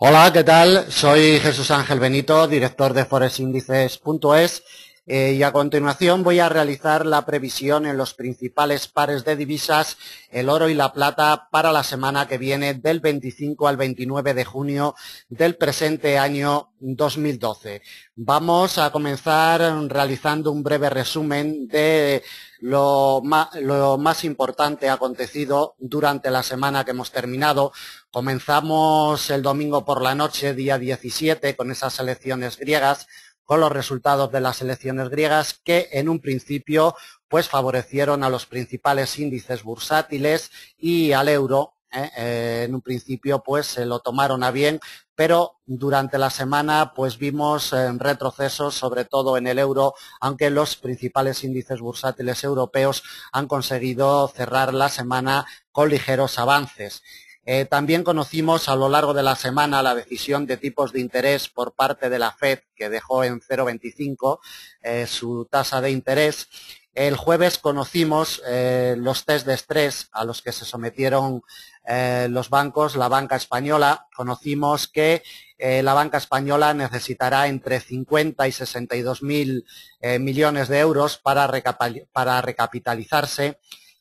Hola, ¿qué tal? Soy Jesús Ángel Benito, director de forexindices.es y a continuación voy a realizar la previsión en los principales pares de divisas, el oro y la plata, para la semana que viene del 25 al 29 de junio del presente año 2012. Vamos a comenzar realizando un breve resumen de lo más importante acontecido durante la semana que hemos terminado. Comenzamos el domingo por la noche, día 17, con esas elecciones griegas, con los resultados de las elecciones griegas que en un principio pues favorecieron a los principales índices bursátiles y al euro. En un principio pues se lo tomaron a bien, pero durante la semana pues vimos retrocesos, sobre todo en el euro, aunque los principales índices bursátiles europeos han conseguido cerrar la semana con ligeros avances. También conocimos a lo largo de la semana la decisión de tipos de interés por parte de la FED, que dejó en 0,25 su tasa de interés. El jueves conocimos los test de estrés a los que se sometieron los bancos, la banca española. Conocimos que la banca española necesitará entre 50 y 62.000 millones de euros para recapitalizarse.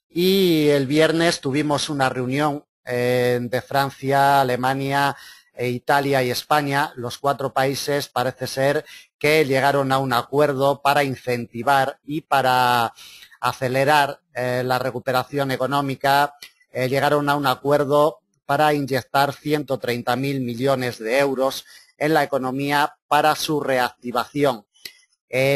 Y el viernes tuvimos una reunión de Francia, Alemania, Italia y España. Los cuatro países parece ser que llegaron a un acuerdo para incentivar y para acelerar la recuperación económica. Llegaron a un acuerdo para inyectar 130.000 millones de euros en la economía para su reactivación.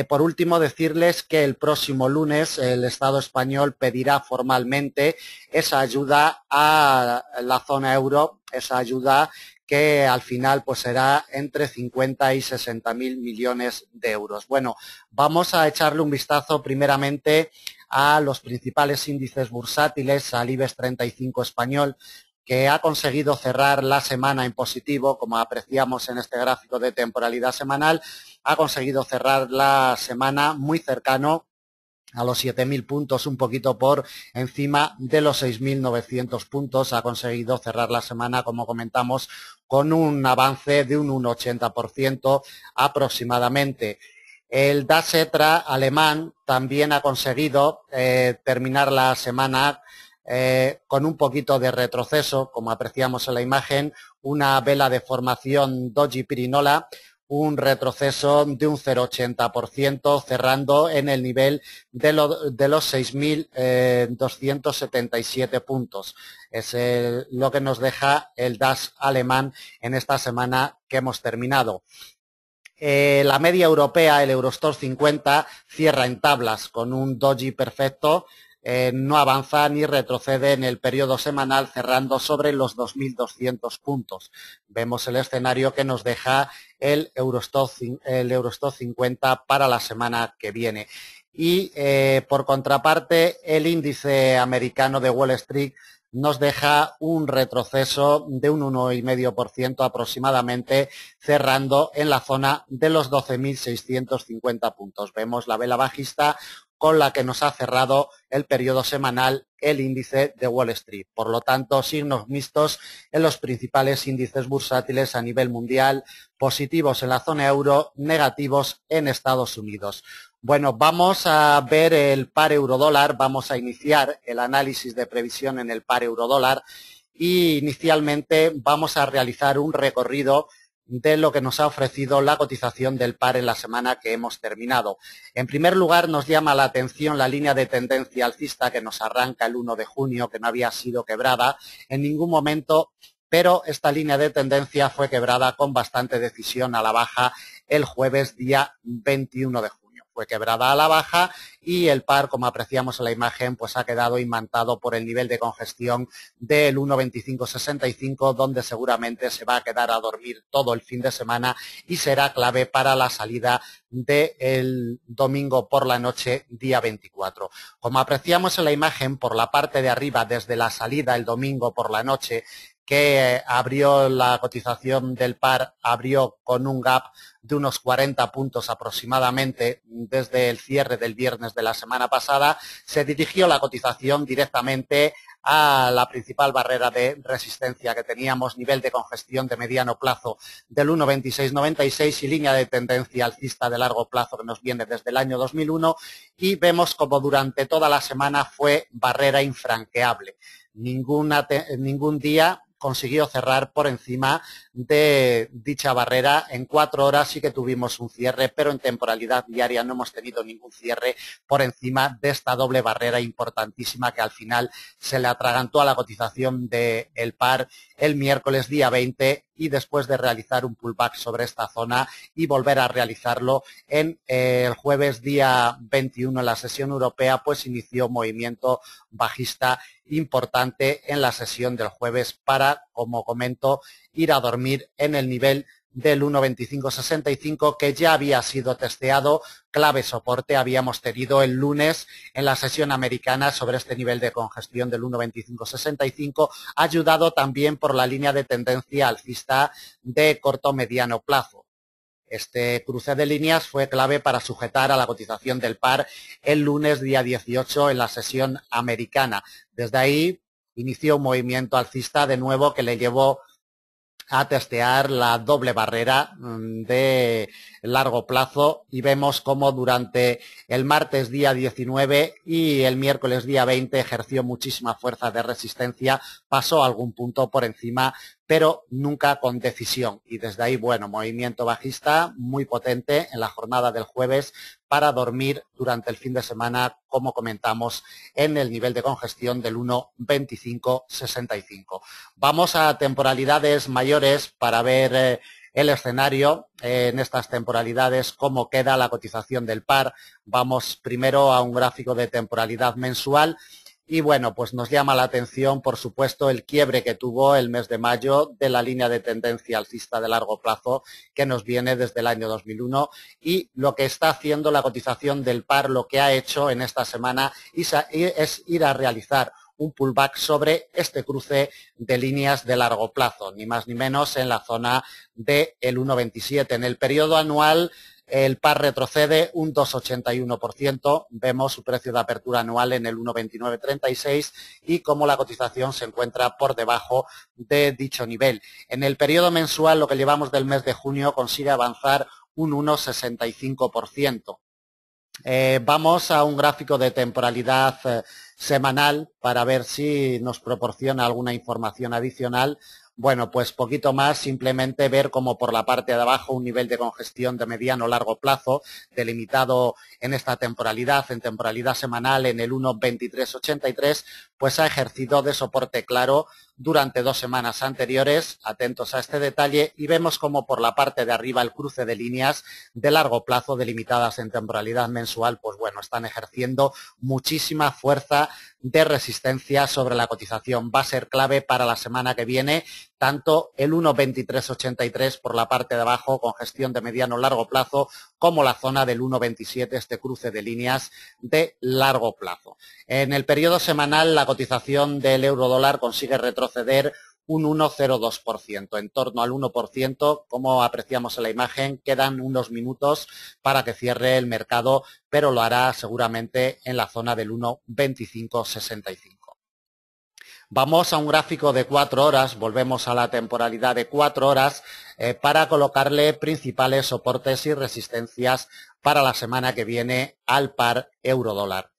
Por último, decirles que el próximo lunes el Estado español pedirá formalmente esa ayuda a la zona euro, esa ayuda que al final pues será entre 50 y 60.000 millones de euros. Bueno, vamos a echarle un vistazo primeramente a los principales índices bursátiles, al IBEX 35 español, que ha conseguido cerrar la semana en positivo, como apreciamos en este gráfico de temporalidad semanal. Ha conseguido cerrar la semana muy cercano a los 7.000 puntos, un poquito por encima de los 6.900 puntos. Ha conseguido cerrar la semana, como comentamos, con un avance de un 1,80% aproximadamente. El DAX-ETRA alemán también ha conseguido terminar la semana con un poquito de retroceso, como apreciamos en la imagen, una vela de formación doji-pirinola, un retroceso de un 0,80%, cerrando en el nivel de los 6.277 puntos. Es lo que nos deja el DAX alemán en esta semana que hemos terminado. La media europea, el Eurostoxx 50, cierra en tablas con un doji perfecto. No avanza ni retrocede en el periodo semanal, cerrando sobre los 2.200 puntos. Vemos el escenario que nos deja el Eurostoxx 50 para la semana que viene. Y por contraparte, el índice americano de Wall Street nos deja un retroceso de un 1,5% aproximadamente, cerrando en la zona de los 12.650 puntos. Vemos la vela bajista con la que nos ha cerrado el periodo semanal el índice de Wall Street. Por lo tanto, signos mixtos en los principales índices bursátiles a nivel mundial, positivos en la zona euro, negativos en Estados Unidos. Bueno, vamos a ver el par euro-dólar, vamos a iniciar el análisis de previsión en el par euro-dólar y inicialmente vamos a realizar un recorrido de lo que nos ha ofrecido la cotización del par en la semana que hemos terminado. En primer lugar, nos llama la atención la línea de tendencia alcista que nos arranca el 1 de junio, que no había sido quebrada en ningún momento, pero esta línea de tendencia fue quebrada con bastante decisión a la baja el jueves día 21 de junio. Fue quebrada a la baja y el par, como apreciamos en la imagen, pues ha quedado imantado por el nivel de congestión del 1,2565, donde seguramente se va a quedar a dormir todo el fin de semana y será clave para la salida del domingo por la noche, día 24. Como apreciamos en la imagen, por la parte de arriba, desde la salida el domingo por la noche, que abrió la cotización del par, abrió con un gap de unos 40 puntos aproximadamente desde el cierre del viernes de la semana pasada, se dirigió la cotización directamente a la principal barrera de resistencia que teníamos, nivel de congestión de mediano plazo del 1,2696 y línea de tendencia alcista de largo plazo que nos viene desde el año 2001, y vemos como durante toda la semana fue barrera infranqueable. Ningún día consiguió cerrar por encima de dicha barrera. En 4 horas sí que tuvimos un cierre, pero en temporalidad diaria no hemos tenido ningún cierre por encima de esta doble barrera importantísima que al final se le atragantó a la cotización del par el miércoles día 20, y después de realizar un pullback sobre esta zona y volver a realizarlo en el jueves día 21 en la sesión europea, pues inició movimiento bajista importante en la sesión del jueves para, como comento, ir a dormir en el nivel del 1,2565 que ya había sido testeado, clave soporte habíamos tenido el lunes en la sesión americana sobre este nivel de congestión del 1,2565, ayudado también por la línea de tendencia alcista de corto mediano plazo. Este cruce de líneas fue clave para sujetar a la cotización del par el lunes día 18 en la sesión americana. Desde ahí inició un movimiento alcista de nuevo que le llevó a testear la doble barrera de largo plazo, y vemos cómo durante el martes día 19 y el miércoles día 20 ejerció muchísima fuerza de resistencia, pasó algún punto por encima, pero nunca con decisión, y desde ahí, bueno, movimiento bajista muy potente en la jornada del jueves para dormir durante el fin de semana, como comentamos, en el nivel de congestión del 1,2565. Vamos a temporalidades mayores para ver el escenario en estas temporalidades, cómo queda la cotización del par. Vamos primero a un gráfico de temporalidad mensual. Y bueno, pues nos llama la atención, por supuesto, el quiebre que tuvo el mes de mayo de la línea de tendencia alcista de largo plazo que nos viene desde el año 2001, y lo que está haciendo la cotización del par, lo que ha hecho en esta semana es ir a realizar un pullback sobre este cruce de líneas de largo plazo, ni más ni menos en la zona del 1,27. En el periodo anual el par retrocede un 2,81%, vemos su precio de apertura anual en el 1,2936 y cómo la cotización se encuentra por debajo de dicho nivel. En el periodo mensual, lo que llevamos del mes de junio, consigue avanzar un 1,65%. Vamos a un gráfico de temporalidad semanal para ver si nos proporciona alguna información adicional. Bueno, pues poquito más, simplemente ver como por la parte de abajo un nivel de congestión de mediano o largo plazo delimitado en esta temporalidad, en temporalidad semanal en el 1,2383, pues ha ejercido de soporte claro durante 2 semanas anteriores. Atentos a este detalle, y vemos como por la parte de arriba el cruce de líneas de largo plazo delimitadas en temporalidad mensual, pues bueno, están ejerciendo muchísima fuerza de resistencia sobre la cotización. Va a ser clave para la semana que viene tanto el 1,2383 por la parte de abajo con gestión de mediano largo plazo, como la zona del 1,27, este cruce de líneas de largo plazo. En el periodo semanal la cotización del euro dólar consigue retroceder un 1,02%, en torno al 1%, como apreciamos en la imagen. Quedan unos minutos para que cierre el mercado, pero lo hará seguramente en la zona del 1,2565. Vamos a un gráfico de 4 horas, volvemos a la temporalidad de 4 horas para colocarle principales soportes y resistencias para la semana que viene al par euro-dólar.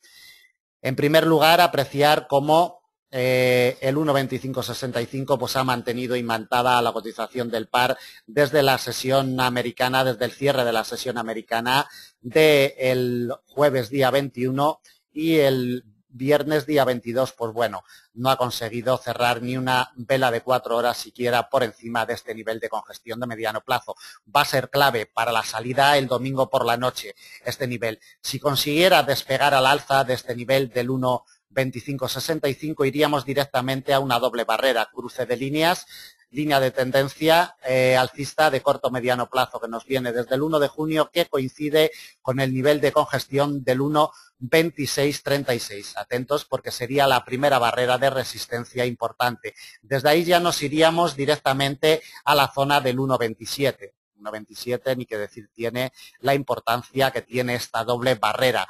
En primer lugar, apreciar cómo el 1,2565 pues ha mantenido imantada la cotización del par desde la sesión americana, desde el cierre de la sesión americana del jueves día 21, y el viernes día 22, pues bueno, no ha conseguido cerrar ni una vela de 4 horas siquiera por encima de este nivel de congestión de mediano plazo. Va a ser clave para la salida el domingo por la noche este nivel. Si consiguiera despegar al alza de este nivel del 1,2565, iríamos directamente a una doble barrera, cruce de líneas, línea de tendencia alcista de corto mediano plazo que nos viene desde el 1 de junio, que coincide con el nivel de congestión del 1,2636. Atentos, porque sería la primera barrera de resistencia importante. Desde ahí ya nos iríamos directamente a la zona del 1,27. 1,27, ni que decir tiene la importancia que tiene esta doble barrera.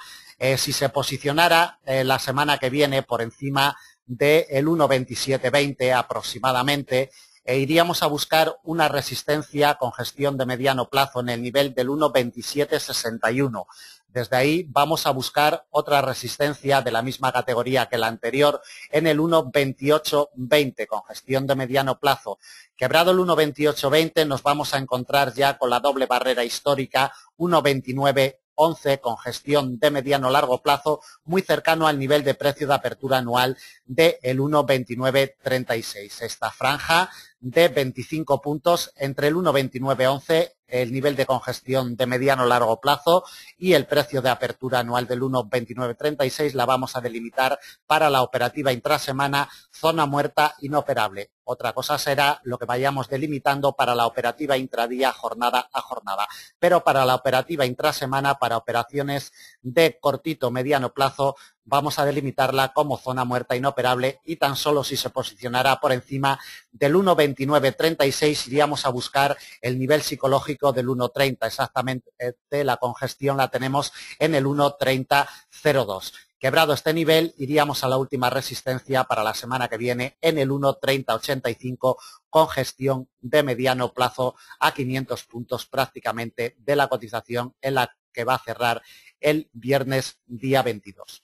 Si se posicionara la semana que viene por encima del 1,2720 aproximadamente, e iríamos a buscar una resistencia con gestión de mediano plazo en el nivel del 1,2761. Desde ahí vamos a buscar otra resistencia de la misma categoría que la anterior en el 1,2820 con gestión de mediano plazo. Quebrado el 1,2820 nos vamos a encontrar ya con la doble barrera histórica 1,2911 con gestión de mediano largo plazo muy cercano al nivel de precio de apertura anual del 1,2936. Esta franja de 25 puntos entre el 1,2911, el nivel de congestión de mediano largo plazo, y el precio de apertura anual del 1,2936 la vamos a delimitar para la operativa intrasemana zona muerta inoperable. Otra cosa será lo que vayamos delimitando para la operativa intradía jornada a jornada. Pero para la operativa intrasemana, para operaciones de cortito mediano plazo, vamos a delimitarla como zona muerta inoperable y tan solo si se posicionará por encima del 1,2936 iríamos a buscar el nivel psicológico del 1,30. Exactamente la congestión la tenemos en el 1,3002. Quebrado este nivel, iríamos a la última resistencia para la semana que viene en el 1,3085 con gestión de mediano plazo a 500 puntos prácticamente de la cotización en la que va a cerrar el viernes día 22.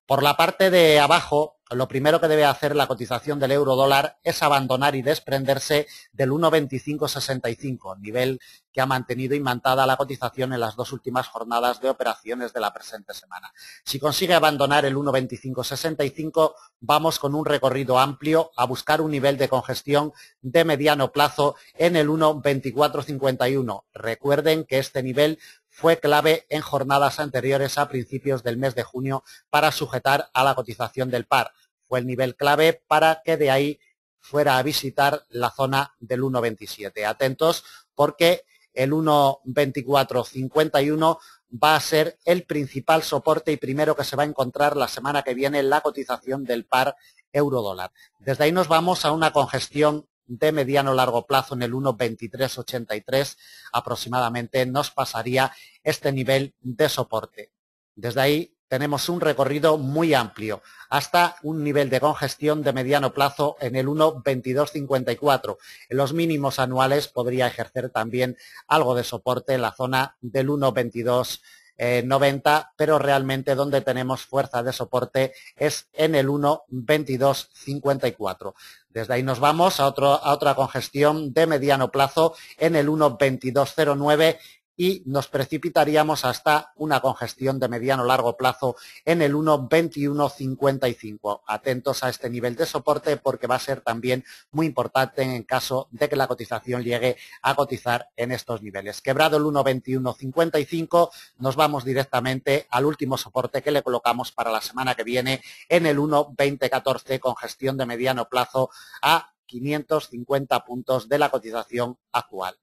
Por la parte de abajo, lo primero que debe hacer la cotización del euro dólar es abandonar y desprenderse del 1,2565, nivel que ha mantenido imantada la cotización en las dos últimas jornadas de operaciones de la presente semana. Si consigue abandonar el 1,2565, vamos con un recorrido amplio a buscar un nivel de congestión de mediano plazo en el 1,2451. Recuerden que este nivel fue clave en jornadas anteriores a principios del mes de junio para sujetar a la cotización del par. Fue el nivel clave para que de ahí fuera a visitar la zona del 1,27. Atentos porque el 1,2451 va a ser el principal soporte y primero que se va a encontrar la semana que viene en la cotización del par euro-dólar. Desde ahí nos vamos a una congestión de mediano largo plazo en el 1,2383 aproximadamente nos pasaría este nivel de soporte. Desde ahí tenemos un recorrido muy amplio hasta un nivel de congestión de mediano plazo en el 1,2254. En los mínimos anuales podría ejercer también algo de soporte en la zona del 1,2290, pero realmente donde tenemos fuerza de soporte es en el 1,2254. Desde ahí nos vamos a otra congestión de mediano plazo en el 1,2209 y nos precipitaríamos hasta una congestión de mediano largo plazo en el 1,2155. Atentos a este nivel de soporte porque va a ser también muy importante en caso de que la cotización llegue a cotizar en estos niveles. Quebrado el 1,2155, nos vamos directamente al último soporte que le colocamos para la semana que viene en el 1,2014 con gestión de mediano plazo a 550 puntos de la cotización actual.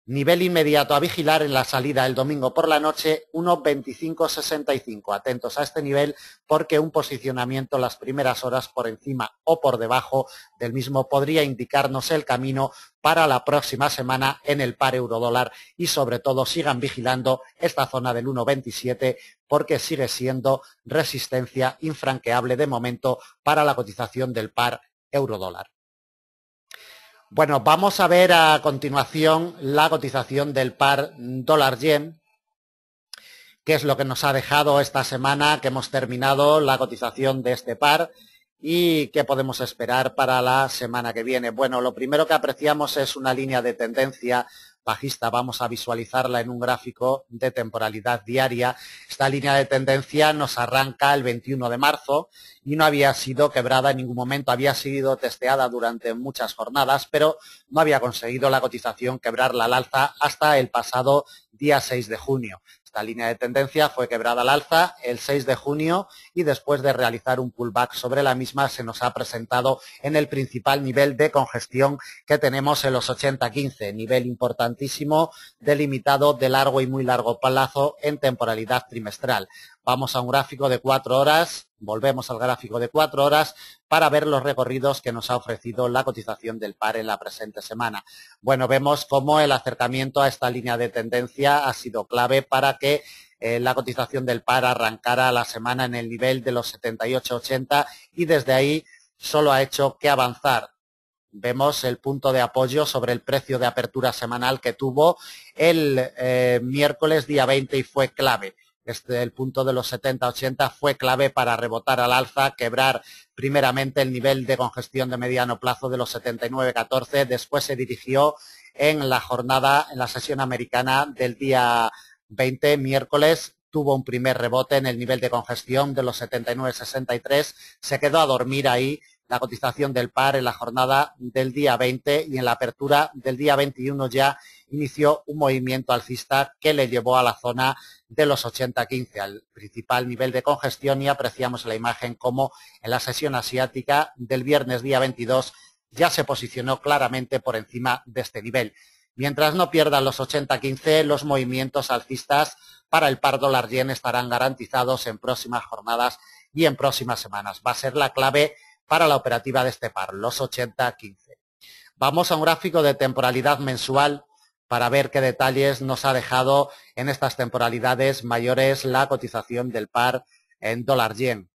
Nivel inmediato a vigilar en la salida el domingo por la noche, 1,2565. Atentos a este nivel porque un posicionamiento en las primeras horas por encima o por debajo del mismo podría indicarnos el camino para la próxima semana en el par euro-dólar y sobre todo sigan vigilando esta zona del 1,27 porque sigue siendo resistencia infranqueable de momento para la cotización del par euro-dólar. Bueno, vamos a ver a continuación la cotización del par dólar-yen, que es lo que nos ha dejado esta semana que hemos terminado la cotización de este par y qué podemos esperar para la semana que viene. Bueno, lo primero que apreciamos es una línea de tendencia bajista. Vamos a visualizarla en un gráfico de temporalidad diaria. Esta línea de tendencia nos arranca el 21 de marzo y no había sido quebrada en ningún momento. Había sido testeada durante muchas jornadas, pero no había conseguido la cotización quebrarla al alza hasta el pasado día 6 de junio. Esta línea de tendencia fue quebrada al alza el 6 de junio y después de realizar un pullback sobre la misma se nos ha presentado en el principal nivel de congestión que tenemos en los 80-15, nivel importantísimo delimitado de largo y muy largo plazo en temporalidad trimestral. Vamos a un gráfico de 4 horas, volvemos al gráfico de 4 horas para ver los recorridos que nos ha ofrecido la cotización del par en la presente semana. Bueno, vemos cómo el acercamiento a esta línea de tendencia ha sido clave para que la cotización del par arrancara la semana en el nivel de los 78,80 y desde ahí solo ha hecho que avanzar. Vemos el punto de apoyo sobre el precio de apertura semanal que tuvo el miércoles día 20 y fue clave. El punto de los 70,80 fue clave para rebotar al alza, quebrar primeramente el nivel de congestión de mediano plazo de los 79,14, después se dirigió en la jornada, en la sesión americana del día 20, miércoles, tuvo un primer rebote en el nivel de congestión de los 79,63, se quedó a dormir ahí la cotización del par en la jornada del día 20 y en la apertura del día 21 ya inició un movimiento alcista que le llevó a la zona de los 80,15, al principal nivel de congestión, y apreciamos en la imagen como en la sesión asiática del viernes día 22 ya se posicionó claramente por encima de este nivel. Mientras no pierdan los 80,15, los movimientos alcistas para el par dólar-yen estarán garantizados en próximas jornadas y en próximas semanas. Va a ser la clave para la operativa de este par, los 80,15. Vamos a un gráfico de temporalidad mensual para ver qué detalles nos ha dejado en estas temporalidades mayores la cotización del par en dólar-yen.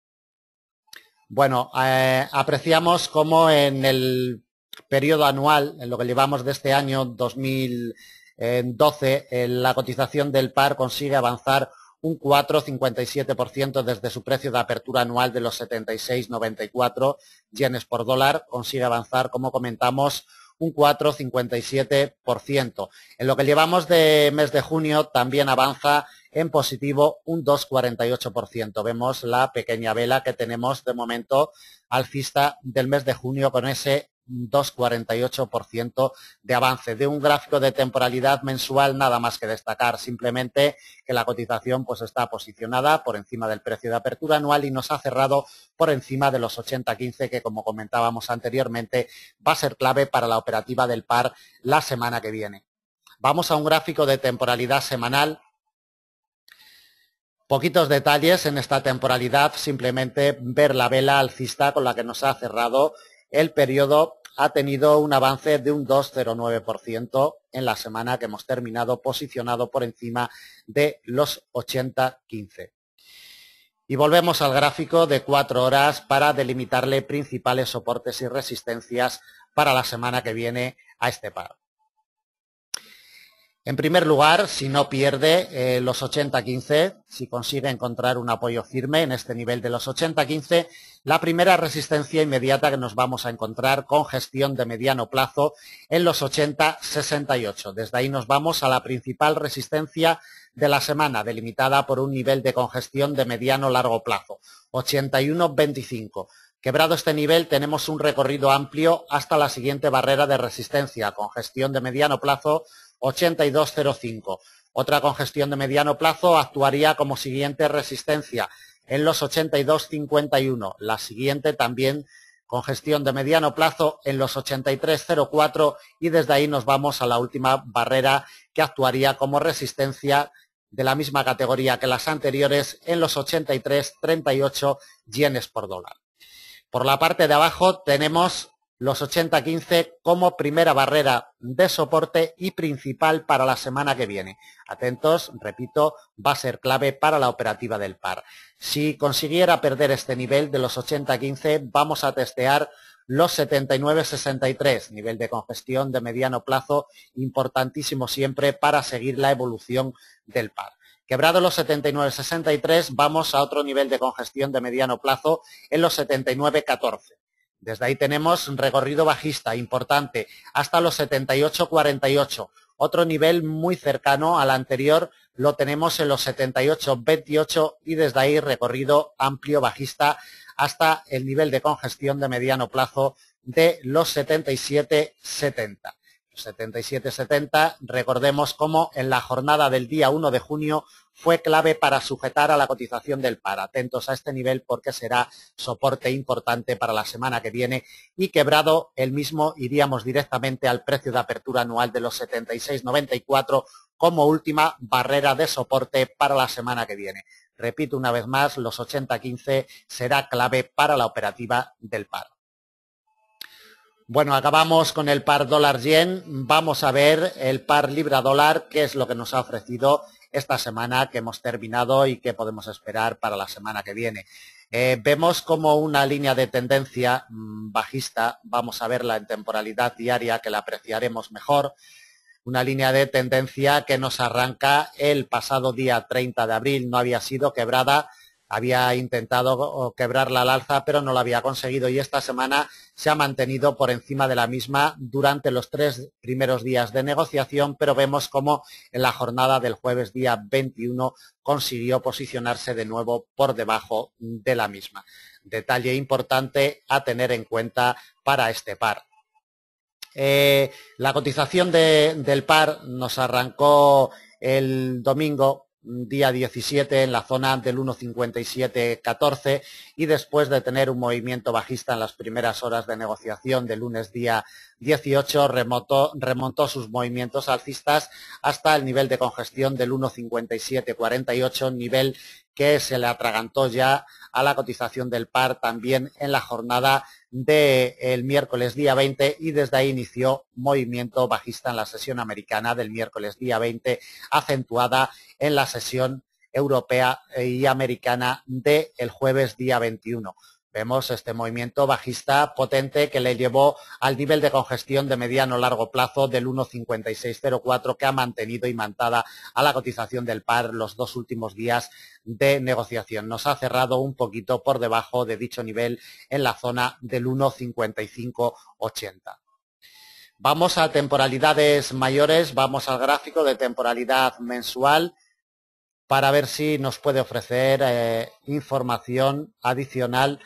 Bueno, apreciamos cómo en el periodo anual, en lo que llevamos de este año 2012, la cotización del par consigue avanzar un 4,57% desde su precio de apertura anual de los 76,94 yenes por dólar, consigue avanzar, como comentamos, un 4,57%. En lo que llevamos de mes de junio también avanza en positivo un 2,48%. Vemos la pequeña vela que tenemos de momento alcista del mes de junio con ese 2,48% de avance. De un gráfico de temporalidad mensual nada más que destacar, simplemente que la cotización pues está posicionada por encima del precio de apertura anual y nos ha cerrado por encima de los 80,15, que como comentábamos anteriormente va a ser clave para la operativa del par la semana que viene. Vamos a un gráfico de temporalidad semanal. Poquitos detalles en esta temporalidad, simplemente ver la vela alcista con la que nos ha cerrado el periodo. Ha tenido un avance de un 2,09% en la semana que hemos terminado, posicionado por encima de los 80,15. Y volvemos al gráfico de 4 horas para delimitarle principales soportes y resistencias para la semana que viene a este par. En primer lugar, si no pierde los 80,15, si consigue encontrar un apoyo firme en este nivel de los 80,15, la primera resistencia inmediata que nos vamos a encontrar con gestión de mediano plazo en los 80,68. Desde ahí nos vamos a la principal resistencia de la semana, delimitada por un nivel de congestión de mediano largo plazo, 81,25. Quebrado este nivel, tenemos un recorrido amplio hasta la siguiente barrera de resistencia, congestión de mediano plazo, 82,05. Otra congestión de mediano plazo actuaría como siguiente resistencia en los 82,51. La siguiente también congestión de mediano plazo en los 83,04 y desde ahí nos vamos a la última barrera que actuaría como resistencia de la misma categoría que las anteriores en los 83,38 yenes por dólar. Por la parte de abajo tenemos los 80,15 como primera barrera de soporte y principal para la semana que viene. Atentos, repito, va a ser clave para la operativa del par. Si consiguiera perder este nivel de los 80,15, vamos a testear los 79,63, nivel de congestión de mediano plazo, importantísimo siempre para seguir la evolución del par. Quebrado los 79,63, vamos a otro nivel de congestión de mediano plazo en los 79,14. Desde ahí tenemos un recorrido bajista importante hasta los 78,48. Otro nivel muy cercano al anterior lo tenemos en los 78,28 y desde ahí recorrido amplio bajista hasta el nivel de congestión de mediano plazo de los 77,70. 77,70, recordemos cómo en la jornada del día 1 de junio fue clave para sujetar a la cotización del par. Atentos a este nivel porque será soporte importante para la semana que viene y quebrado el mismo iríamos directamente al precio de apertura anual de los 76,94 como última barrera de soporte para la semana que viene. Repito una vez más, los 80-15 será clave para la operativa del par. Bueno, acabamos con el par dólar-yen. Vamos a ver el par libra-dólar, qué es lo que nos ha ofrecido esta semana que hemos terminado y qué podemos esperar para la semana que viene. Vemos como una línea de tendencia bajista, vamos a verla en temporalidad diaria, que la apreciaremos mejor. Una línea de tendencia que nos arranca el pasado día 30 de abril, no había sido quebrada. Había intentado quebrarla al alza, pero no lo había conseguido y esta semana se ha mantenido por encima de la misma durante los 3 primeros días de negociación, pero vemos como en la jornada del jueves día 21 consiguió posicionarse de nuevo por debajo de la misma. Detalle importante a tener en cuenta para este par. La cotización del par nos arrancó el domingo día 17 en la zona del 1,5714 y después de tener un movimiento bajista en las primeras horas de negociación del lunes día 18 remontó sus movimientos alcistas hasta el nivel de congestión del 1,5748, nivel que se le atragantó ya a la cotización del par también en la jornada del miércoles día 20 y desde ahí inició movimiento bajista en la sesión americana del miércoles día 20, acentuada en la sesión europea y americana del jueves día 21. Vemos este movimiento bajista potente que le llevó al nivel de congestión de mediano largo plazo del 1,5604 que ha mantenido imantada a la cotización del par los 2 últimos días de negociación. Nos ha cerrado un poquito por debajo de dicho nivel en la zona del 1,5580. Vamos a temporalidades mayores, vamos al gráfico de temporalidad mensual para ver si nos puede ofrecer información adicional.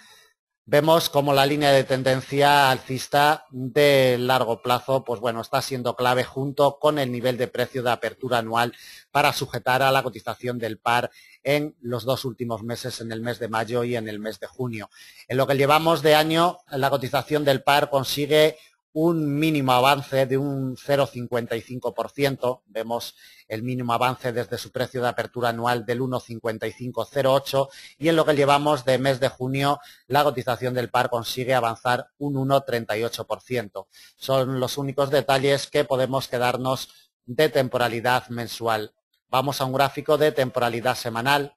Vemos como la línea de tendencia alcista de largo plazo, pues bueno, está siendo clave junto con el nivel de precio de apertura anual para sujetar a la cotización del par en los 2 últimos meses, en el mes de mayo y en el mes de junio. En lo que llevamos de año, la cotización del par consigue un mínimo avance de un 0,55%. Vemos el mínimo avance desde su precio de apertura anual del 1,5508 y en lo que llevamos de mes de junio la cotización del par consigue avanzar un 1,38%. Son los únicos detalles que podemos quedarnos de temporalidad mensual. Vamos a un gráfico de temporalidad semanal.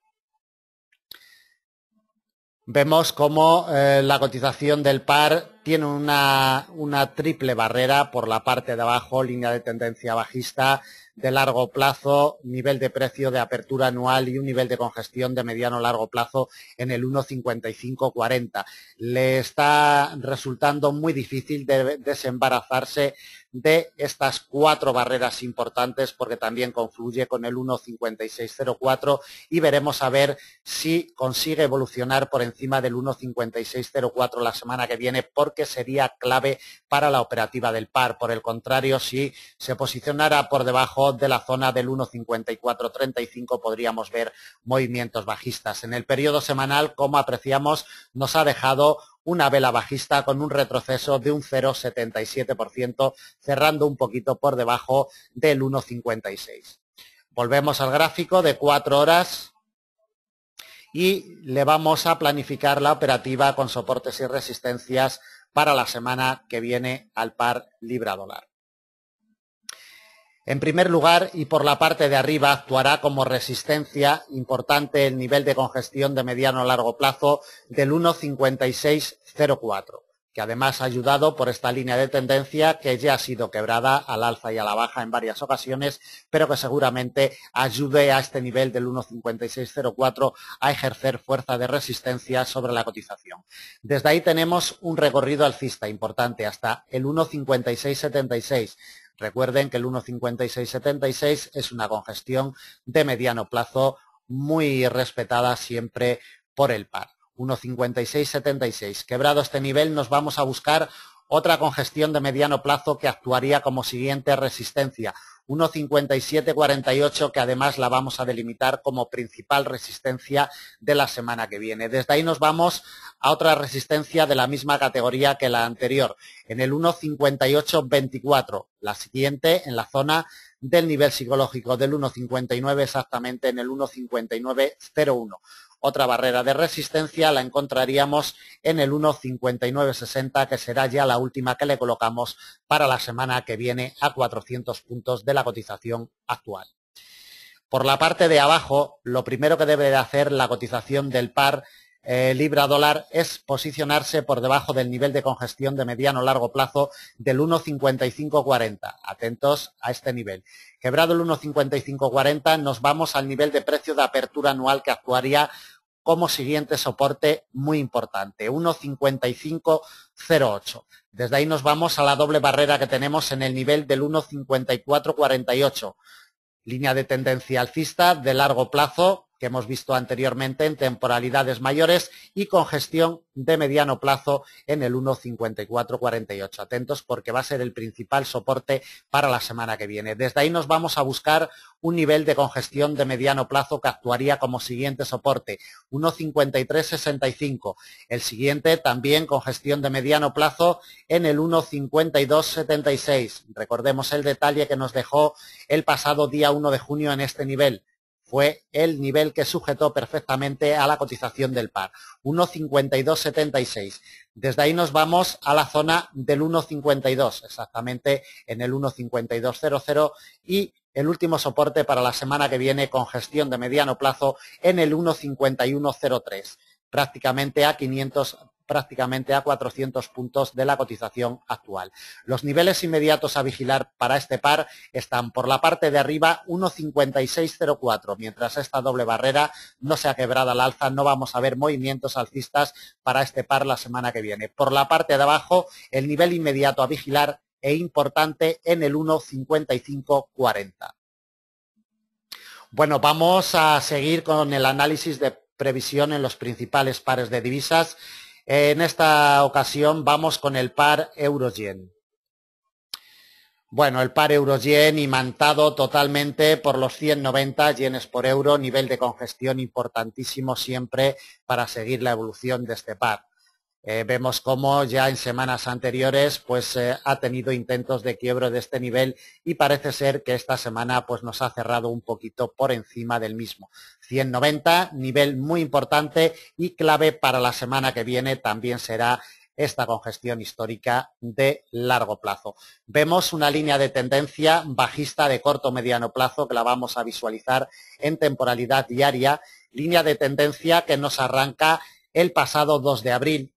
Vemos cómo la cotización del par tiene una triple barrera por la parte de abajo, línea de tendencia bajista de largo plazo, nivel de precio de apertura anual y un nivel de congestión de mediano largo plazo en el 1,5540. Le está resultando muy difícil desembarazarse de estas 4 barreras importantes porque también confluye con el 1,5604 y veremos a ver si consigue evolucionar por encima del 1,5604 la semana que viene porque sería clave para la operativa del par. Por el contrario, si se posicionara por debajo de la zona del 1,5435 podríamos ver movimientos bajistas. En el periodo semanal, como apreciamos, nos ha dejado una vela bajista con un retroceso de un 0,77%, cerrando un poquito por debajo del 1,56. Volvemos al gráfico de 4 horas y le vamos a planificar la operativa con soportes y resistencias para la semana que viene al par libra-dólar. En primer lugar, y por la parte de arriba, actuará como resistencia importante el nivel de congestión de mediano a largo plazo del 1,5604, que además ha ayudado por esta línea de tendencia que ya ha sido quebrada al alza y a la baja en varias ocasiones, pero que seguramente ayude a este nivel del 1,5604 a ejercer fuerza de resistencia sobre la cotización. Desde ahí tenemos un recorrido alcista importante hasta el 1,5676. Recuerden que el 1,5676 es una congestión de mediano plazo muy respetada siempre por el par. 1,5676. Quebrado este nivel nos vamos a buscar Otra congestión de mediano plazo que actuaría como siguiente resistencia, 1,5748, que además la vamos a delimitar como principal resistencia de la semana que viene. Desde ahí nos vamos a otra resistencia de la misma categoría que la anterior, en el 1,5824, la siguiente en la zona del nivel psicológico del 1,59, exactamente en el 1,5901. Otra barrera de resistencia la encontraríamos en el 1,5960, que será ya la última que le colocamos para la semana que viene a 400 puntos de la cotización actual. Por la parte de abajo, lo primero que debe de hacer la cotización del par libra-dólar es posicionarse por debajo del nivel de congestión de mediano-largo plazo del 1,5540. Atentos a este nivel. Quebrado el 1,5540, nos vamos al nivel de precio de apertura anual que actuaría como siguiente soporte muy importante, 1,5508. Desde ahí nos vamos a la doble barrera que tenemos en el nivel del 1,5448. Línea de tendencia alcista de largo plazo que hemos visto anteriormente en temporalidades mayores y congestión de mediano plazo en el 1,5448. Atentos porque va a ser el principal soporte para la semana que viene. Desde ahí nos vamos a buscar un nivel de congestión de mediano plazo que actuaría como siguiente soporte, 1,5365. El siguiente también congestión de mediano plazo en el 1,5276. Recordemos el detalle que nos dejó el pasado día 1 de junio en este nivel. Fue el nivel que sujetó perfectamente a la cotización del par, 1,5276. Desde ahí nos vamos a la zona del 1,52, exactamente en el 1,5200, y el último soporte para la semana que viene, congestión de mediano plazo en el 1,5103, prácticamente a 400 puntos de la cotización actual. Los niveles inmediatos a vigilar para este par están por la parte de arriba 1,5604. Mientras esta doble barrera no sea quebrada al alza, no vamos a ver movimientos alcistas para este par la semana que viene. Por la parte de abajo, el nivel inmediato a vigilar e importante en el 1,5540. Bueno, vamos a seguir con el análisis de previsión en los principales pares de divisas. En esta ocasión vamos con el par euro-yen. Bueno, el par euro-yen imantado totalmente por los 190 yenes por euro, nivel de congestión importantísimo siempre para seguir la evolución de este par. Vemos cómo ya en semanas anteriores ha tenido intentos de quiebre de este nivel y parece ser que esta semana nos ha cerrado un poquito por encima del mismo. 190, nivel muy importante y clave para la semana que viene también será esta congestión histórica de largo plazo. Vemos una línea de tendencia bajista de corto mediano plazo que la vamos a visualizar en temporalidad diaria, línea de tendencia que nos arranca el pasado 2 de abril.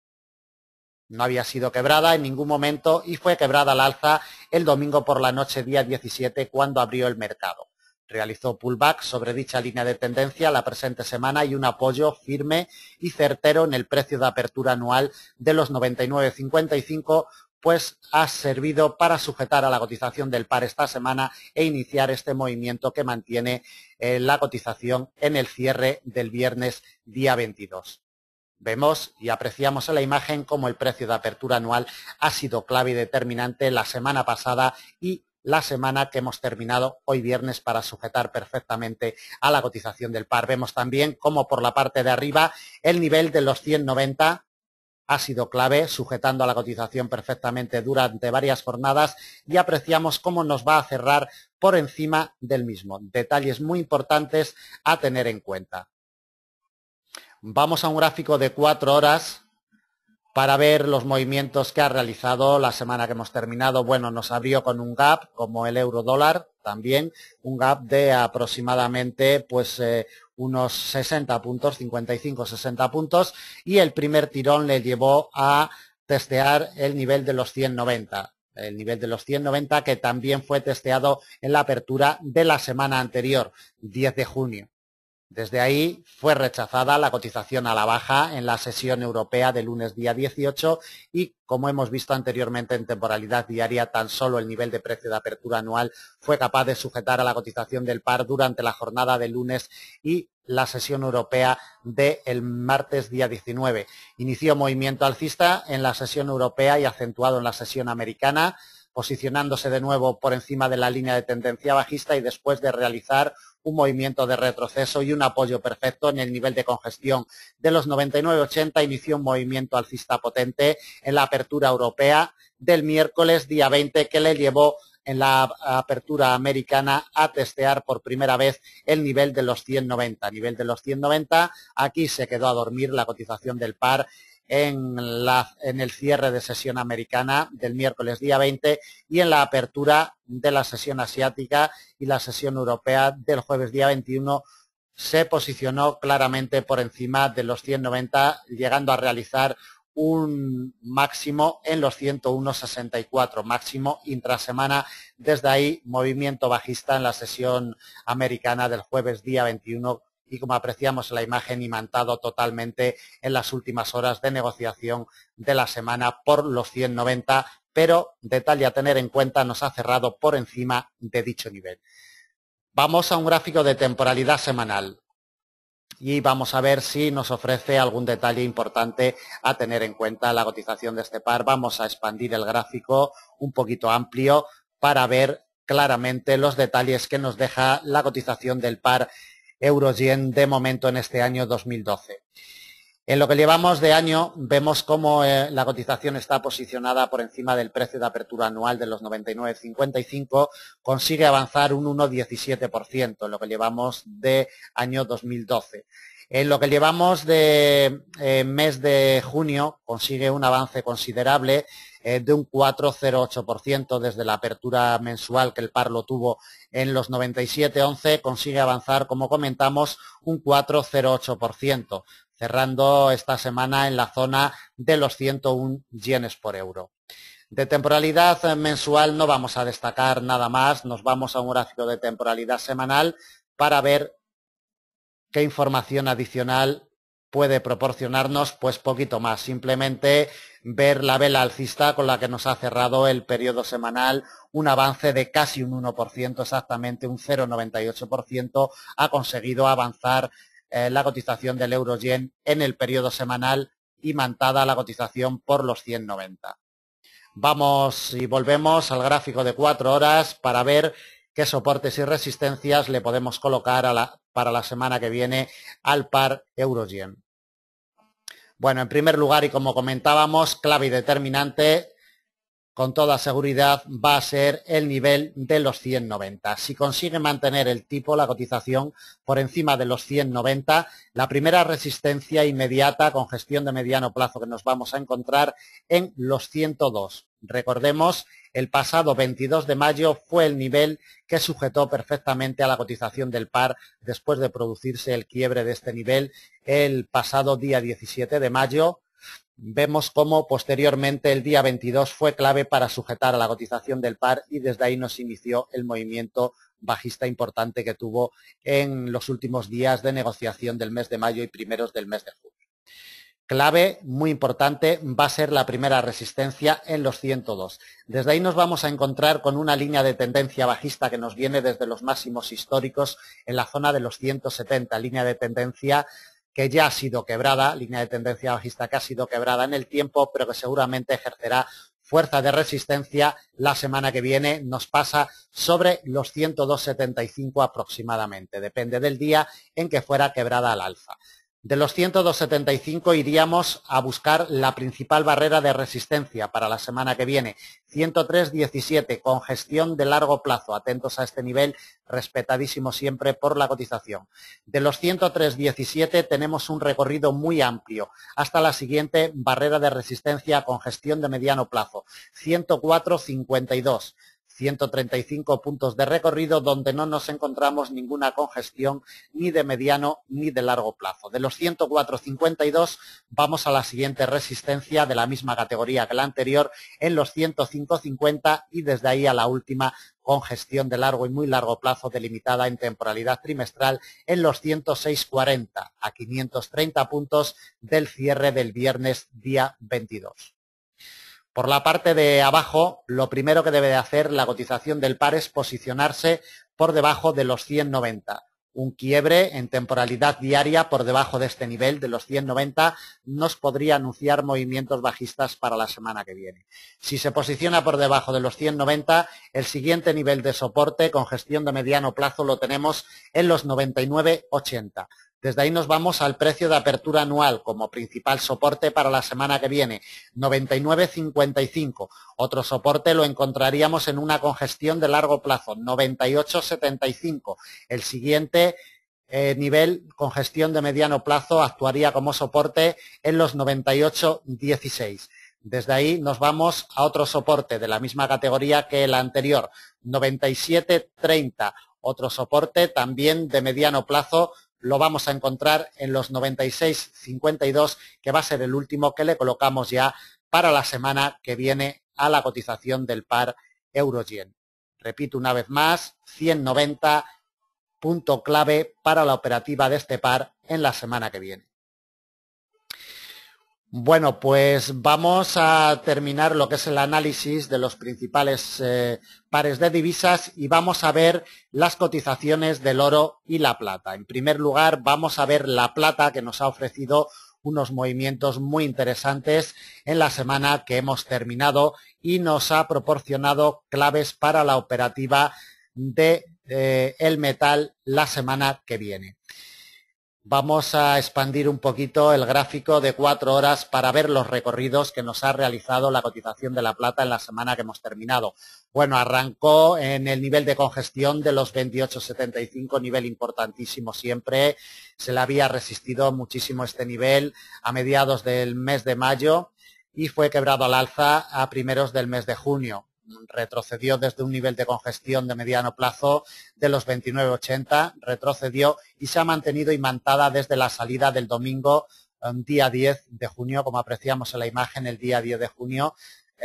No había sido quebrada en ningún momento y fue quebrada al alza el domingo por la noche, día 17, cuando abrió el mercado. Realizó pullback sobre dicha línea de tendencia la presente semana y un apoyo firme y certero en el precio de apertura anual de los 99,55, ha servido para sujetar a la cotización del par esta semana e iniciar este movimiento que mantiene la cotización en el cierre del viernes día 22. Vemos y apreciamos en la imagen cómo el precio de apertura anual ha sido clave y determinante la semana pasada y la semana que hemos terminado hoy viernes para sujetar perfectamente a la cotización del par. Vemos también cómo por la parte de arriba el nivel de los 190 ha sido clave, sujetando a la cotización perfectamente durante varias jornadas y apreciamos cómo nos va a cerrar por encima del mismo. Detalles muy importantes a tener en cuenta. Vamos a un gráfico de 4 horas para ver los movimientos que ha realizado la semana que hemos terminado. Bueno, nos abrió con un gap, como el euro dólar, también un gap de aproximadamente unos 60 puntos, 55-60 puntos, y el primer tirón le llevó a testear el nivel de los 190. El nivel de los 190 que también fue testeado en la apertura de la semana anterior, 10 de junio. Desde ahí fue rechazada la cotización a la baja en la sesión europea de lunes día 18 y, como hemos visto anteriormente en temporalidad diaria, tan solo el nivel de precio de apertura anual fue capaz de sujetar a la cotización del par durante la jornada de lunes y la sesión europea del martes día 19. Inició movimiento alcista en la sesión europea y acentuado en la sesión americana, posicionándose de nuevo por encima de la línea de tendencia bajista y después de realizar un movimiento de retroceso y un apoyo perfecto en el nivel de congestión de los 99,80, inició un movimiento alcista potente en la apertura europea del miércoles día 20 que le llevó en la apertura americana a testear por primera vez el nivel de los 190. Nivel de los 190, aquí se quedó a dormir la cotización del par en el cierre de sesión americana del miércoles día 20 y en la apertura de la sesión asiática y la sesión europea del jueves día 21 se posicionó claramente por encima de los 190, llegando a realizar un máximo en los 101,64, máximo intrasemana. Desde ahí, movimiento bajista en la sesión americana del jueves día 21 y, como apreciamos en la imagen, imantado totalmente en las últimas horas de negociación de la semana por los 190, pero, detalle a tener en cuenta, nos ha cerrado por encima de dicho nivel. Vamos a un gráfico de temporalidad semanal y vamos a ver si nos ofrece algún detalle importante a tener en cuenta la cotización de este par. Vamos a expandir el gráfico un poquito amplio para ver claramente los detalles que nos deja la cotización del par euro-yen de momento en este año 2012. En lo que llevamos de año vemos cómo la cotización está posicionada por encima del precio de apertura anual de los 99,55, consigue avanzar un 1,17% en lo que llevamos de año 2012. En lo que llevamos de mes de junio consigue un avance considerable de un 4,08% desde la apertura mensual que el par lo tuvo en los 97,11, consigue avanzar, como comentamos, un 4,08%. Cerrando esta semana en la zona de los 101 yenes por euro. De temporalidad mensual no vamos a destacar nada más, nos vamos a un gráfico de temporalidad semanal para ver qué información adicional puede proporcionarnos, pues poquito más, simplemente ver la vela alcista con la que nos ha cerrado el periodo semanal, un avance de casi un 1%, exactamente un 0,98%, ha conseguido avanzar la cotización del euro-yen en el periodo semanal, imantada la cotización por los 190. Vamos y volvemos al gráfico de 4 horas para ver qué soportes y resistencias le podemos colocar para la semana que viene al par euro-yen. Bueno, en primer lugar, y como comentábamos, clave y determinante, con toda seguridad va a ser el nivel de los 190. Si consigue mantener el tipo, la cotización, por encima de los 190, la primera resistencia inmediata con gestión de mediano plazo que nos vamos a encontrar en los 102. Recordemos, el pasado 22 de mayo fue el nivel que sujetó perfectamente a la cotización del par después de producirse el quiebre de este nivel el pasado día 17 de mayo. Vemos cómo posteriormente el día 22 fue clave para sujetar a la cotización del par y desde ahí nos inició el movimiento bajista importante que tuvo en los últimos días de negociación del mes de mayo y primeros del mes de junio. Clave muy importante va a ser la primera resistencia en los 102. Desde ahí nos vamos a encontrar con una línea de tendencia bajista que nos viene desde los máximos históricos en la zona de los 170, línea de tendencia que ya ha sido quebrada, línea de tendencia bajista que ha sido quebrada en el tiempo, pero que seguramente ejercerá fuerza de resistencia la semana que viene, nos pasa sobre los 102,75 aproximadamente, depende del día en que fuera quebrada al alza. De los 102,75 iríamos a buscar la principal barrera de resistencia para la semana que viene, 103,17, con gestión de largo plazo. Atentos a este nivel, respetadísimo siempre por la cotización. De los 103,17 tenemos un recorrido muy amplio hasta la siguiente barrera de resistencia con gestión de mediano plazo, 104,52. 135 puntos de recorrido donde no nos encontramos ninguna congestión ni de mediano ni de largo plazo. De los 104,52 vamos a la siguiente resistencia de la misma categoría que la anterior en los 105,50 y desde ahí a la última congestión de largo y muy largo plazo delimitada en temporalidad trimestral en los 106,40 a 530 puntos del cierre del viernes día 22. Por la parte de abajo, lo primero que debe de hacer la cotización del par es posicionarse por debajo de los 190. Un quiebre en temporalidad diaria por debajo de este nivel de los 190 nos podría anunciar movimientos bajistas para la semana que viene. Si se posiciona por debajo de los 190, el siguiente nivel de soporte con gestión de mediano plazo lo tenemos en los 99,80. Desde ahí nos vamos al precio de apertura anual como principal soporte para la semana que viene, 99,55. Otro soporte lo encontraríamos en una congestión de largo plazo, 98,75. El siguiente nivel, congestión de mediano plazo, actuaría como soporte en los 98,16. Desde ahí nos vamos a otro soporte de la misma categoría que el anterior, 97,30. Otro soporte también de mediano plazo, lo vamos a encontrar en los 96,52, que va a ser el último que le colocamos ya para la semana que viene a la cotización del par euro-yen. Repito una vez más, 190, punto clave para la operativa de este par en la semana que viene. Bueno, pues vamos a terminar lo que es el análisis de los principales pares de divisas y vamos a ver las cotizaciones del oro y la plata. En primer lugar, vamos a ver la plata, que nos ha ofrecido unos movimientos muy interesantes en la semana que hemos terminado y nos ha proporcionado claves para la operativa de el metal la semana que viene. Vamos a expandir un poquito el gráfico de 4 horas para ver los recorridos que nos ha realizado la cotización de la plata en la semana que hemos terminado. Bueno, arrancó en el nivel de congestión de los 28,75, nivel importantísimo siempre. Se le había resistido muchísimo este nivel a mediados del mes de mayo y fue quebrado al alza a primeros del mes de junio. Retrocedió desde un nivel de congestión de mediano plazo de los 29,80, retrocedió y se ha mantenido imantada desde la salida del domingo, día 10 de junio, como apreciamos en la imagen, el día 10 de junio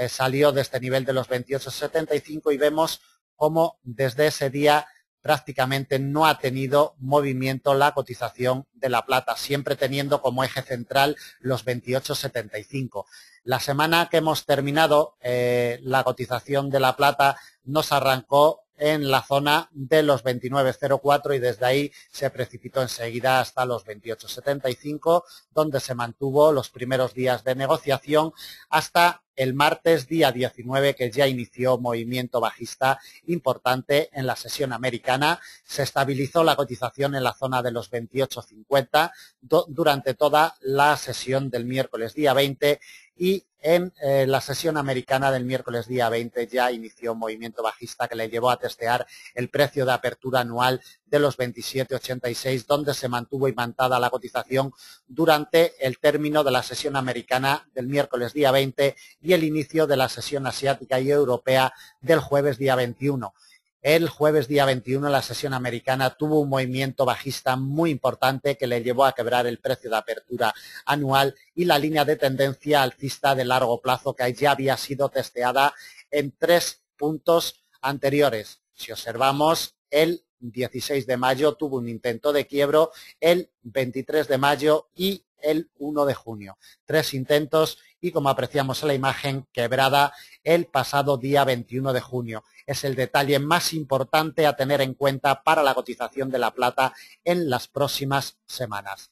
salió de este nivel de los 28,75 y vemos cómo desde ese día prácticamente no ha tenido movimiento la cotización de la plata, siempre teniendo como eje central los 28,75. La semana que hemos terminado, la cotización de la plata nos arrancó en la zona de los 29,04 y desde ahí se precipitó enseguida hasta los 28,75, donde se mantuvo los primeros días de negociación hasta el martes día 19, que ya inició movimiento bajista importante en la sesión americana. Se estabilizó la cotización en la zona de los 28,50 durante toda la sesión del miércoles día 20 y en la sesión americana del miércoles día 20 ya inició un movimiento bajista que le llevó a testear el precio de apertura anual de los 27,86, donde se mantuvo imantada la cotización durante el término de la sesión americana del miércoles día 20 y el inicio de la sesión asiática y europea del jueves día 21. El jueves día 21 la sesión americana tuvo un movimiento bajista muy importante que le llevó a quebrar el precio de apertura anual y la línea de tendencia alcista de largo plazo que ya había sido testeada en 3 puntos anteriores. Si observamos, el 16 de mayo tuvo un intento de quiebro, el 23 de mayo y el 1 de junio. 3 intentos y, como apreciamos en la imagen, quebrada el pasado día 21 de junio. Es el detalle más importante a tener en cuenta para la cotización de la plata en las próximas semanas.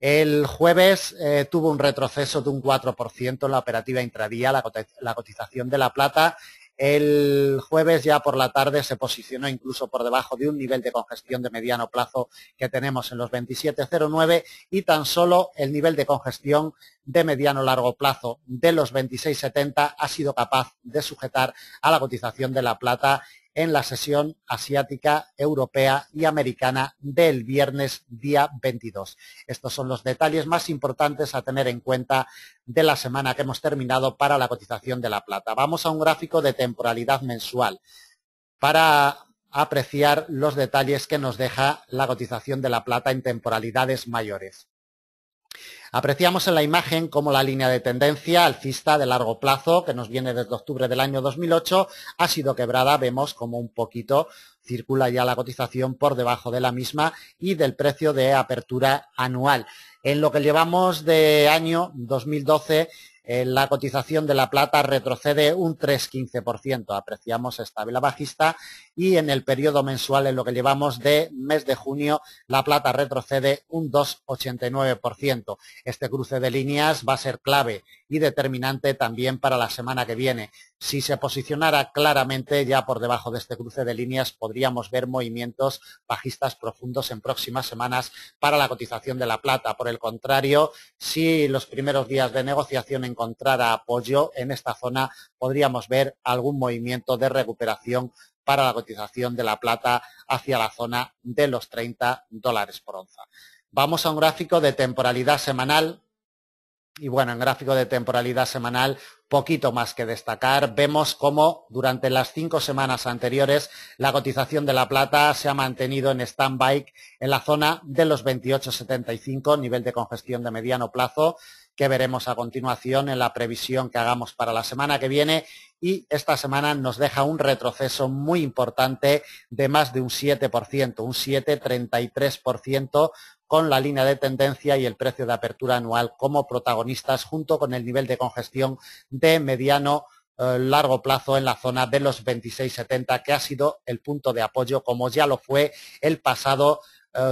El jueves tuvo un retroceso de un 4% en la operativa intradía, la cotización de la plata. El jueves ya por la tarde se posicionó incluso por debajo de un nivel de congestión de mediano plazo que tenemos en los 27,09 y tan solo el nivel de congestión de mediano largo plazo de los 26,70 ha sido capaz de sujetar a la cotización de la plata en la sesión asiática, europea y americana del viernes día 22. Estos son los detalles más importantes a tener en cuenta de la semana que hemos terminado para la cotización de la plata. Vamos a un gráfico de temporalidad mensual para apreciar los detalles que nos deja la cotización de la plata en temporalidades mayores. Apreciamos en la imagen cómo la línea de tendencia alcista de largo plazo, que nos viene desde octubre del año 2008, ha sido quebrada. Vemos como un poquito circula ya la cotización por debajo de la misma y del precio de apertura anual. En lo que llevamos de año 2012, la cotización de la plata retrocede un 3,15%, apreciamos estable bajista, y en el periodo mensual, en lo que llevamos de mes de junio, la plata retrocede un 2,89%. Este cruce de líneas va a ser clave y determinante también para la semana que viene. Si se posicionara claramente ya por debajo de este cruce de líneas, podríamos ver movimientos bajistas profundos en próximas semanas para la cotización de la plata. Por el contrario, si los primeros días de negociación encontrara apoyo en esta zona, podríamos ver algún movimiento de recuperación para la cotización de la plata hacia la zona de los $30 por onza. Vamos a un gráfico de temporalidad semanal. Y bueno, en gráfico de temporalidad semanal, poquito más que destacar. Vemos cómo durante las 5 semanas anteriores la cotización de la plata se ha mantenido en stand-by en la zona de los 28,75, nivel de congestión de mediano plazo, que veremos a continuación en la previsión que hagamos para la semana que viene. Y esta semana nos deja un retroceso muy importante de más de un 7%, un 7,33%, con la línea de tendencia y el precio de apertura anual como protagonistas, junto con el nivel de congestión de mediano largo plazo en la zona de los 26,70, que ha sido el punto de apoyo, como ya lo fue el pasado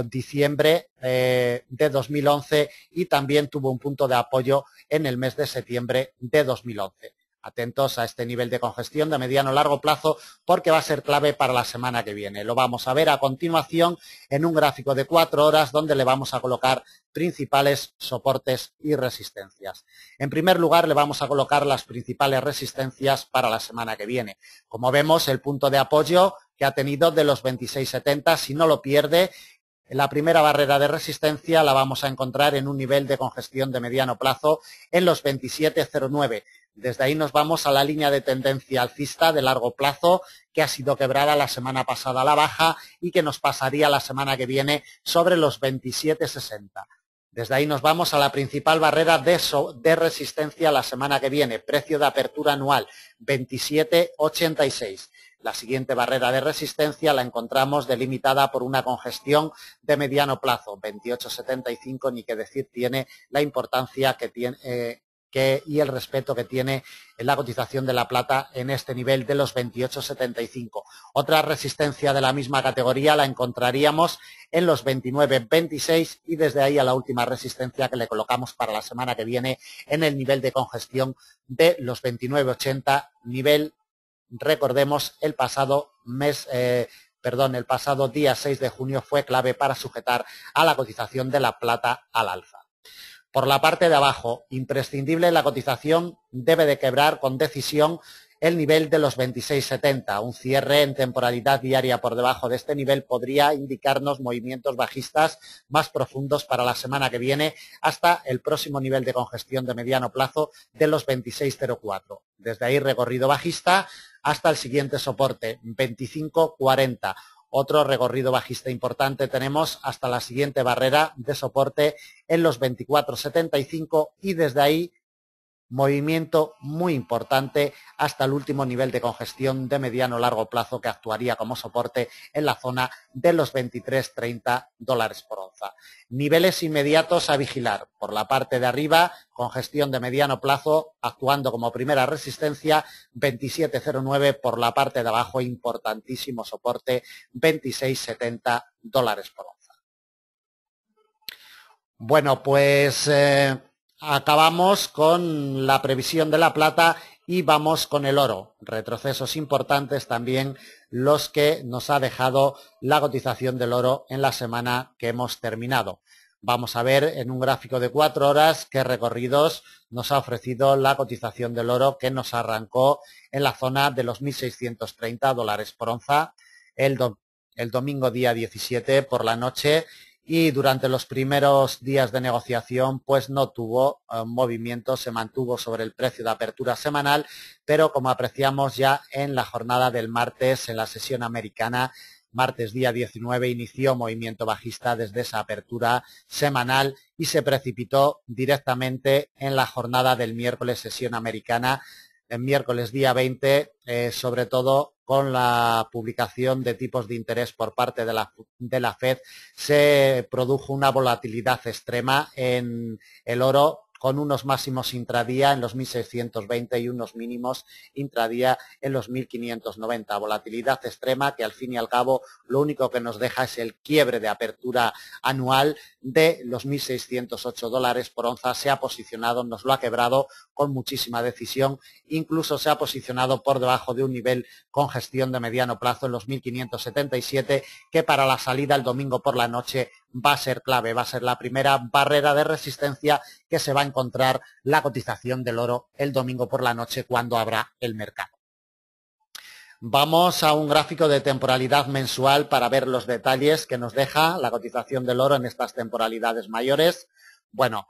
diciembre de 2011, y también tuvo un punto de apoyo en el mes de septiembre de 2011. Atentos a este nivel de congestión de mediano largo plazo, porque va a ser clave para la semana que viene. Lo vamos a ver a continuación en un gráfico de 4 horas donde le vamos a colocar principales soportes y resistencias. En primer lugar, le vamos a colocar las principales resistencias para la semana que viene. Como vemos, el punto de apoyo que ha tenido de los 26,70, si no lo pierde, la primera barrera de resistencia la vamos a encontrar en un nivel de congestión de mediano plazo en los 27,09. Desde ahí nos vamos a la línea de tendencia alcista de largo plazo, que ha sido quebrada la semana pasada a la baja y que nos pasaría la semana que viene sobre los 27,60. Desde ahí nos vamos a la principal barrera de resistencia la semana que viene, precio de apertura anual, 27,86. La siguiente barrera de resistencia la encontramos delimitada por una congestión de mediano plazo, 28,75, ni que decir tiene la importancia que tiene y el respeto que tiene la cotización de la plata en este nivel de los 28,75. Otra resistencia de la misma categoría la encontraríamos en los 29,26 y desde ahí a la última resistencia que le colocamos para la semana que viene en el nivel de congestión de los 29,80, nivel, recordemos, el pasado día 6 de junio fue clave para sujetar a la cotización de la plata al alza. Por la parte de abajo, imprescindible, la cotización debe de quebrar con decisión el nivel de los 26,70. Un cierre en temporalidad diaria por debajo de este nivel podría indicarnos movimientos bajistas más profundos para la semana que viene, hasta el próximo nivel de congestión de mediano plazo de los 26,04. Desde ahí recorrido bajista hasta el siguiente soporte, 25,40. Otro recorrido bajista importante tenemos hasta la siguiente barrera de soporte en los 24,75 y desde ahí movimiento muy importante hasta el último nivel de congestión de mediano largo plazo, que actuaría como soporte en la zona de los 23,30 por onza. Niveles inmediatos a vigilar. Por la parte de arriba, congestión de mediano plazo actuando como primera resistencia, 27,09. Por la parte de abajo, importantísimo soporte, 26,70 por onza. Bueno, pues acabamos con la previsión de la plata y vamos con el oro. Retrocesos importantes también los que nos ha dejado la cotización del oro en la semana que hemos terminado. Vamos a ver en un gráfico de 4 horas qué recorridos nos ha ofrecido la cotización del oro, que nos arrancó en la zona de los 1.630 dólares por onza el domingo día 17 por la noche, y durante los primeros días de negociación pues no tuvo movimiento, se mantuvo sobre el precio de apertura semanal, pero como apreciamos ya en la jornada del martes, en la sesión americana, martes día 19, inició movimiento bajista desde esa apertura semanal y se precipitó directamente en la jornada del miércoles, sesión americana, el miércoles día 20, sobre todo con la publicación de tipos de interés por parte de la FED, se produjo una volatilidad extrema en el oro, con unos máximos intradía en los 1.620 y unos mínimos intradía en los 1.590. Volatilidad extrema que al fin y al cabo lo único que nos deja es el quiebre de apertura anual de los 1.608 dólares por onza. Se ha posicionado, nos lo ha quebrado con muchísima decisión, incluso se ha posicionado por debajo de un nivel con gestión de mediano plazo en los 1.577, que para la salida el domingo por la noche va a ser clave, va a ser la primera barrera de resistencia que se va a encontrar la cotización del oro el domingo por la noche cuando abra el mercado. Vamos a un gráfico de temporalidad mensual para ver los detalles que nos deja la cotización del oro en estas temporalidades mayores. Bueno,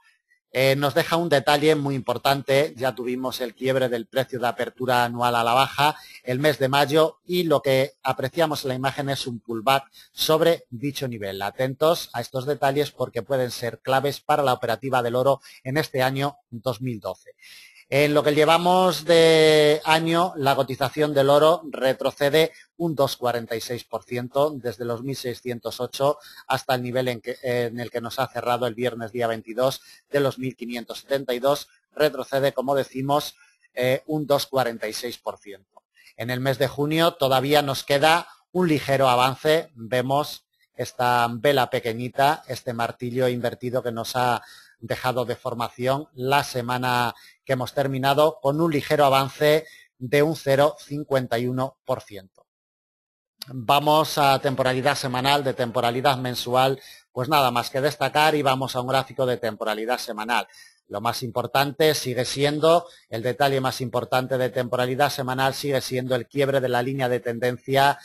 nos deja un detalle muy importante. Ya tuvimos el quiebre del precio de apertura anual a la baja el mes de mayo y lo que apreciamos en la imagen es un pullback sobre dicho nivel. Atentos a estos detalles porque pueden ser claves para la operativa del oro en este año 2012. En lo que llevamos de año, la cotización del oro retrocede un 2,46% desde los 1.608 hasta el nivel en el que nos ha cerrado el viernes día 22 de los 1.572. Retrocede, como decimos, un 2,46%. En el mes de junio todavía nos queda un ligero avance. Vemos esta vela pequeñita, este martillo invertido que nos ha dejado de formación la semana que hemos terminado, con un ligero avance de un 0,51%. Vamos a temporalidad semanal, de temporalidad mensual, pues nada más que destacar, y vamos a un gráfico de temporalidad semanal. Lo más importante sigue siendo, el detalle más importante de temporalidad semanal sigue siendo el quiebre de la línea de tendencia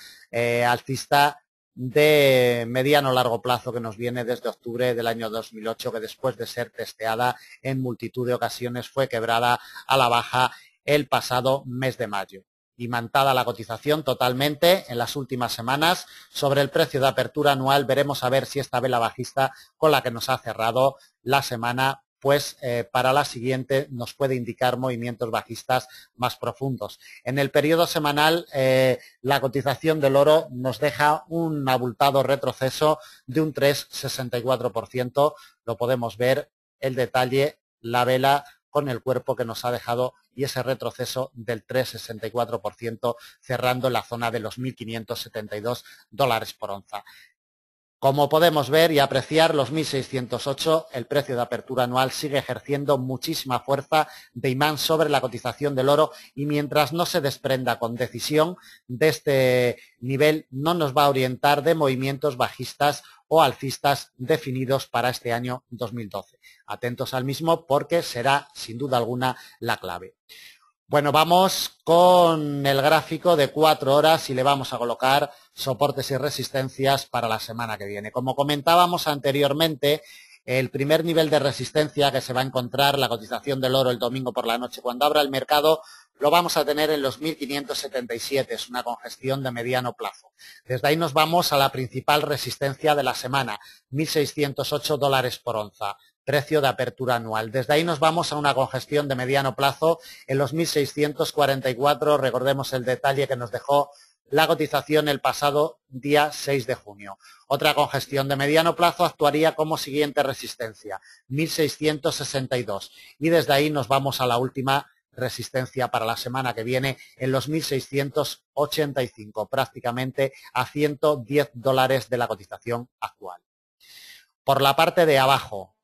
alcista de mediano a largo plazo que nos viene desde octubre del año 2008, que después de ser testeada en multitud de ocasiones fue quebrada a la baja el pasado mes de mayo. Imantada la cotización totalmente en las últimas semanas sobre el precio de apertura anual. Veremos a ver si esta vela bajista con la que nos ha cerrado la semana pues para la siguiente nos puede indicar movimientos bajistas más profundos. En el periodo semanal, la cotización del oro nos deja un abultado retroceso de un 3,64%. Lo podemos ver, el detalle, la vela con el cuerpo que nos ha dejado y ese retroceso del 3,64%, cerrando en la zona de los 1.572 dólares por onza. Como podemos ver y apreciar, los 1.608, el precio de apertura anual sigue ejerciendo muchísima fuerza de imán sobre la cotización del oro, y mientras no se desprenda con decisión de este nivel, no nos va a orientar de movimientos bajistas o alcistas definidos para este año 2012. Atentos al mismo porque será sin duda alguna la clave. Bueno, vamos con el gráfico de 4 horas y le vamos a colocar soportes y resistencias para la semana que viene. Como comentábamos anteriormente, el primer nivel de resistencia que se va a encontrar la cotización del oro el domingo por la noche cuando abra el mercado lo vamos a tener en los 1.577, es una congestión de mediano plazo. Desde ahí nos vamos a la principal resistencia de la semana, 1.608 dólares por onza. Precio de apertura anual. Desde ahí nos vamos a una congestión de mediano plazo en los 1.644, recordemos el detalle que nos dejó la cotización el pasado día 6 de junio. Otra congestión de mediano plazo actuaría como siguiente resistencia, 1.662, y desde ahí nos vamos a la última resistencia para la semana que viene en los 1.685, prácticamente a 110 dólares de la cotización actual. Por la parte de abajo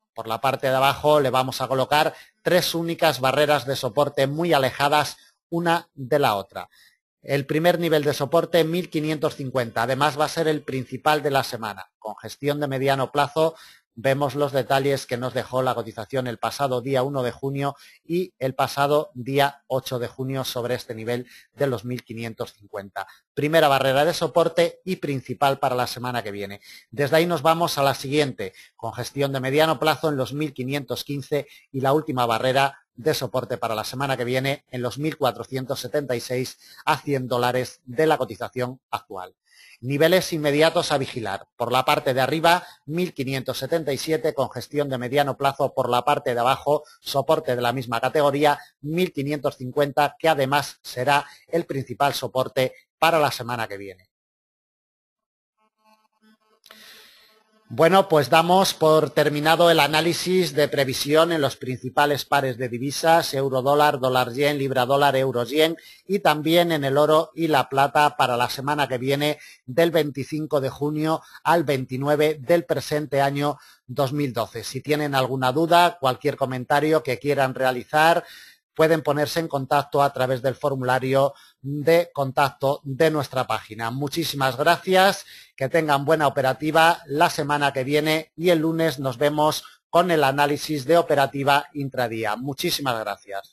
le vamos a colocar 3 únicas barreras de soporte muy alejadas una de la otra. El primer nivel de soporte 1.550, además va a ser el principal de la semana. Congestión de mediano plazo vemos los detalles que nos dejó la cotización el pasado día 1 de junio y el pasado día 8 de junio sobre este nivel de los 1.550. Primera barrera de soporte y principal para la semana que viene. Desde ahí nos vamos a la siguiente, con gestión de mediano plazo en los 1.515 y la última barrera de soporte para la semana que viene en los 1.476 a $100 de la cotización actual. Niveles inmediatos a vigilar. Por la parte de arriba, 1.577 con gestión de mediano plazo. Por la parte de abajo, soporte de la misma categoría, 1.550, que además será el principal soporte para la semana que viene. Bueno, pues damos por terminado el análisis de previsión en los principales pares de divisas, euro-dólar, dólar-yen, libra-dólar, euro-yen y también en el oro y la plata para la semana que viene del 25 de junio al 29 del presente año 2012. Si tienen alguna duda, cualquier comentario que quieran realizar, pueden ponerse en contacto a través del formulario de contacto de nuestra página. Muchísimas gracias, que tengan buena operativa la semana que viene y el lunes nos vemos con el análisis de operativa intradía. Muchísimas gracias.